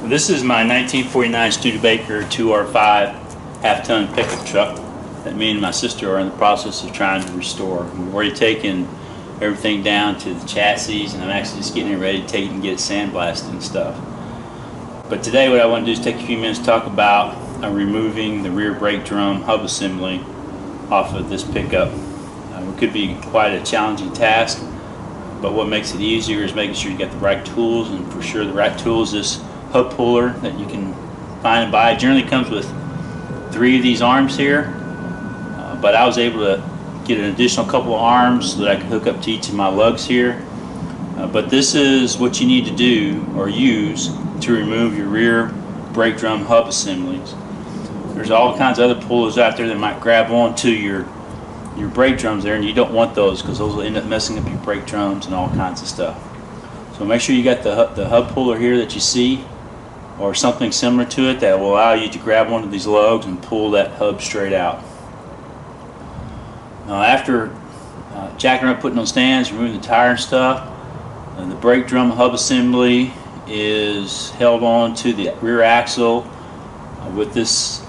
This is my 1949 Studebaker 2R5 half-ton pickup truck that me and my sister are in the process of trying to restore. We've already taken everything down to the chassis, and I'm actually just getting it ready to take it and get it sandblasted and stuff. But today what I want to do is take a few minutes to talk about removing the rear brake drum hub assembly off of this pickup. It could be quite a challenging task, but what makes it easier is making sure you get the right tools, and for sure the right tools is hub puller that you can find and buy. It generally comes with 3 of these arms here, but I was able to get an additional couple of arms so that I could hook up to each of my lugs here. But this is what you need to do or use to remove your rear brake drum hub assemblies. There's all kinds of other pullers out there that might grab onto your brake drums there, and you don't want those because those will end up messing up your brake drums and all kinds of stuff. So make sure you got the hub puller here that you see, or something similar to it that will allow you to grab one of these lugs and pull that hub straight out. Now after jacking up, putting on stands, removing the tire and stuff, the brake drum hub assembly is held on to the rear axle with this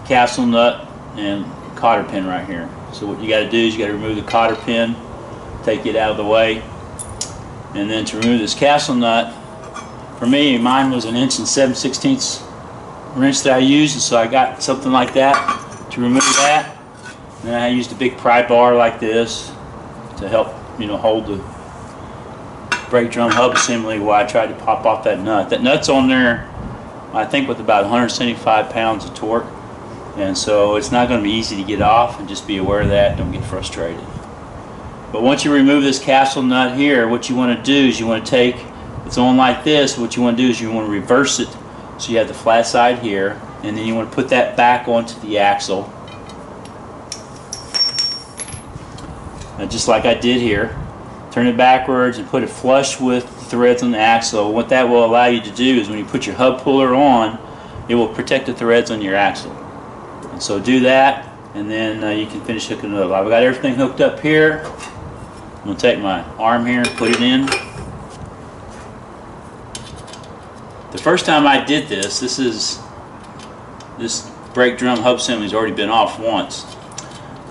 castle nut and cotter pin right here. So what you got to do is you got to remove the cotter pin, take it out of the way, and then to remove this castle nut, for me, mine was 1 7/16" wrench that I used, and so I got something like that to remove that. And then I used a big pry bar like this to help, hold the brake drum hub assembly while I tried to pop off that nut. That nut's on there, I think, with about 175 pounds of torque, and so it's not going to be easy to get off, and just be aware of that. Don't get frustrated. But once you remove this castle nut here, what you want to do is you want to take, it's on like this, what you want to do is you want to reverse it so you have the flat side here, and then you want to put that back onto the axle, just like I did here. Turn it backwards and put it flush with the threads on the axle. What that will allow you to do is when you put your hub puller on, it will protect the threads on your axle. And so do that, and then you can finish hooking it up. I've got everything hooked up here. I'm going to take my arm here and put it in. The first time I did this, this brake drum hub assembly has already been off once.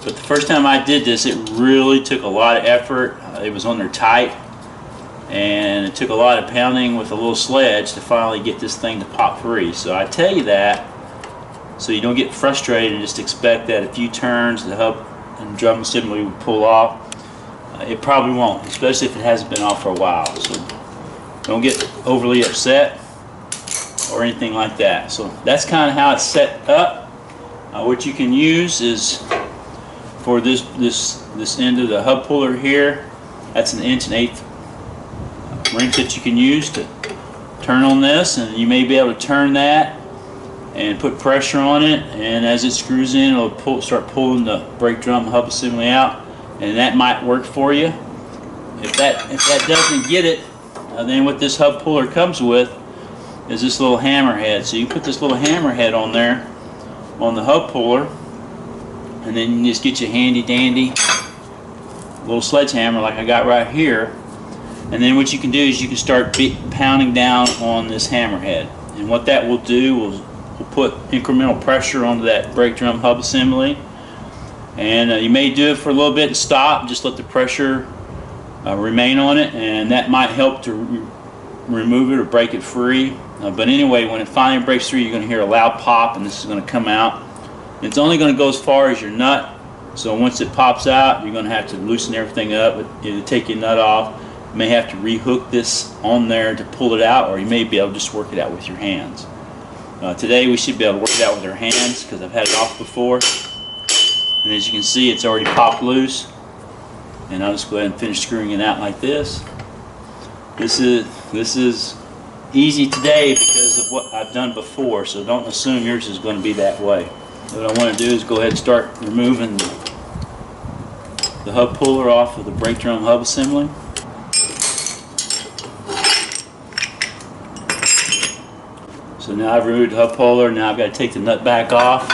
But the first time I did this, it really took a lot of effort. It was on there tight, and it took a lot of pounding with a little sledge to finally get this thing to pop free. So I tell you that so you don't get frustrated and just expect that a few turns the hub and drum assembly will pull off. It probably won't, especially if it hasn't been off for a while. So don't get overly upset or anything like that. So that's kind of how it's set up. What you can use is for this end of the hub puller here, that's an 1/8" wrench that you can use to turn on this, and you may be able to turn that and put pressure on it, and as it screws in, it'll start pulling the brake drum hub assembly out, and that might work for you. If that doesn't get it, then what this hub puller comes with is this little hammerhead. So you put this little hammerhead on there on the hub puller, and then you just get your handy dandy little sledgehammer like I got right here, and then what you can do is you can start pounding down on this hammerhead, and what that will do will put incremental pressure onto that brake drum hub assembly, and you may do it for a little bit and stop, just let the pressure remain on it, and that might help to remove it or break it free. But anyway, when it finally breaks through, you're going to hear a loud pop, and this is going to come out. It's only going to go as far as your nut, so once it pops out, you're going to have to loosen everything up. Either take your nut off, you may have to rehook this on there to pull it out, or you may be able to just work it out with your hands. Today we should be able to work it out with our hands because I've had it off before, and as you can see, it's already popped loose. And I'll just go ahead and finish screwing it out like this. This is easy today because of what I've done before, so don't assume yours is going to be that way. What I want to do is go ahead and start removing the hub puller off of the brake drum hub assembly. So now I've removed the hub puller. Now I've got to take the nut back off.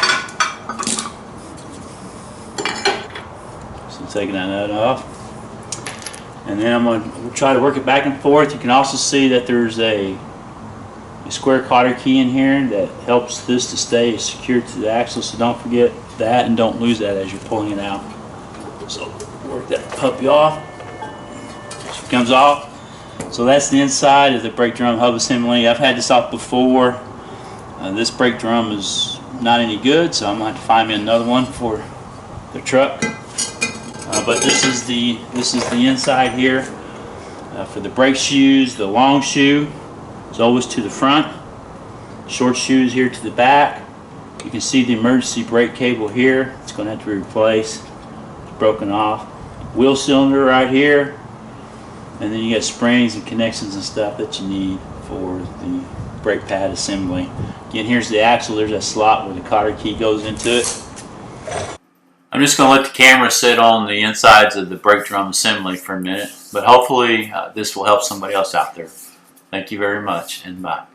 So I'm taking that nut off. And then I'm going to try to work it back and forth. You can also see that there's a a square cotter key in here that helps this to stay secured to the axle, so don't forget that and don't lose that as you're pulling it out. So work that puppy off. She comes off. So that's the inside of the brake drum hub assembly. I've had this off before. This brake drum is not any good, so I'm going to have to find me another one for the truck. But this is the inside here for the brake shoes. The long shoe is always to the front. Short shoes here to the back. You can see the emergency brake cable here. It's going to have to be replaced. It's broken off. Wheel cylinder right here. And then you got springs and connections and stuff that you need for the brake pad assembly. Again, here's the axle. There's that slot where the cotter key goes into it. I'm just going to let the camera sit on the insides of the brake drum assembly for a minute, but hopefully this will help somebody else out there. Thank you very much, and bye.